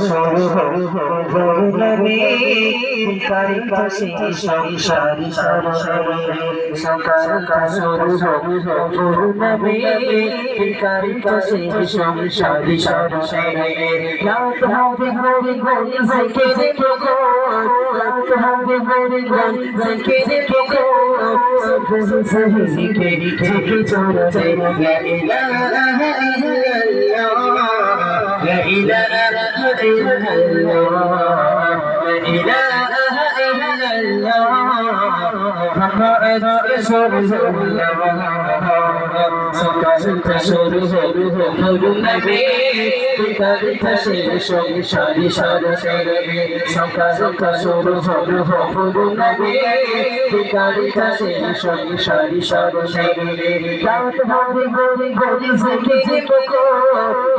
শুরু হলো নবী কারি কাছে সংসারি সরসরে সকাল শুরু হলো নবী কারি কাছে সংসারি সরসরে রাত হবে ভোরে ভোরে জিকিরে পকো রাত হবে ভোরে ভোরে জিকিরে পকো সহি সহি জিকিরে থেকে চলছে লা ইলাহা ইল্লাল্লাহ লা ইলাহা ইল্লাল্লাহ লা ইলাহা ইল্লাল্লাহ মুহাম্মদ রাসূলুল্লাহ সকাল শুরু হলো নবী কার কাছে সংসারি সরসরে সকাল শুরু হলো নবী কার কাছে সংসারি সরসরে রাত হবে ভোরে ভোরে জিকিরে পকো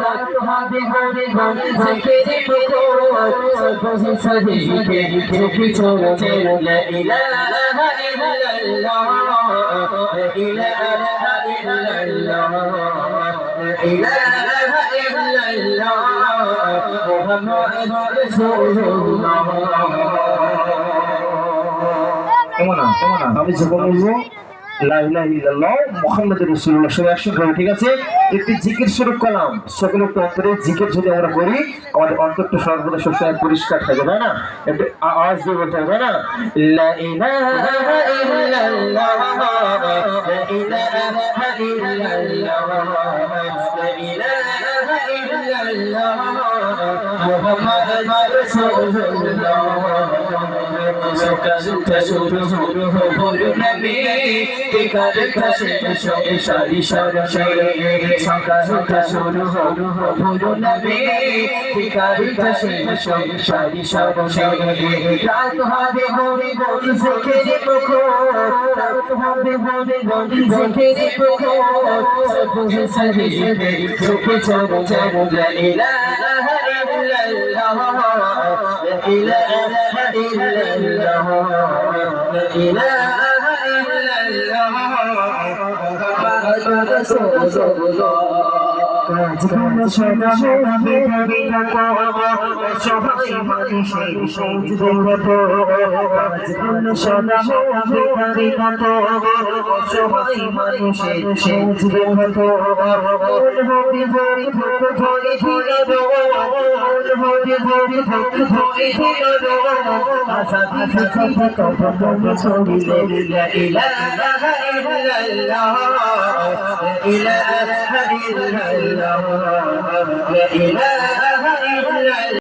রাত হবে ভোরে ভোরে জিকিরে পকো সহি সহি জিকিরে থেকে চলছে লা ইলাহা ইল্লাল্লাহ লা ইলাহা ইল্লাল্লাহ লা ইলাহা ইল্লাল্লাহ মুহাম্মদ রাসূলুল্লাহ। কেমন আমি যখন বলবো লা ইলাহা ইল্লাল্লাহ মুহাম্মাদুর রাসূলুল্লাহ সবাই একসাথে বলি, ঠিক আছে? একটি জিকির শুরু করলাম, সকলের অন্তরে জিকির যদি আমরা করি আমাদের অন্তরটা সর্বদা সবসময় পরিষ্কার থাকে, তাই না? একটু আওয়াজ দিয়ে বলতে হবে, না লা ইলাহা ইল্লাল্লাহ লা ইলাহা ইল্লাল্লাহ লা ইলাহা ইল্লাল্লাহ মুহাম্মাদুর রাসূলুল্লাহ সকাল শুরু হলো নবী কার কাছে সংসারি সরসরে সকাল শুরু হলো নবী কার কাছে সংসারি সরসরে রাত হবে ভোরে ভোরে জিকিরে পকো রাত হবে ভোরে ভোরে জিকিরে পকো সহি সহি জিকিরে থেকে চলছে লা ইলাহা ইল্লাল্লাহ লা ইলাহা ইল্লাল্লাহ লা ইলাহা ইল্লাল্লাহ মুহাম্মাদুর রাসূলুল্লাহ। কাজগুন সদা হবে বিগত সবাই মানুষের সেজদে রত কাজগুন সদা হবে বিগত সবাই মানুষের সেজদে রত মন হবে ভরে ভরে ভরে ভরে মন হবে ভরে ভরে ভরে ভরে আশা আশা কথা কথা মনে ছড়িলে লা ইলাহা ইল্লাল্লাহ লা ইলাহা ইল্লাল্লাহ لا إله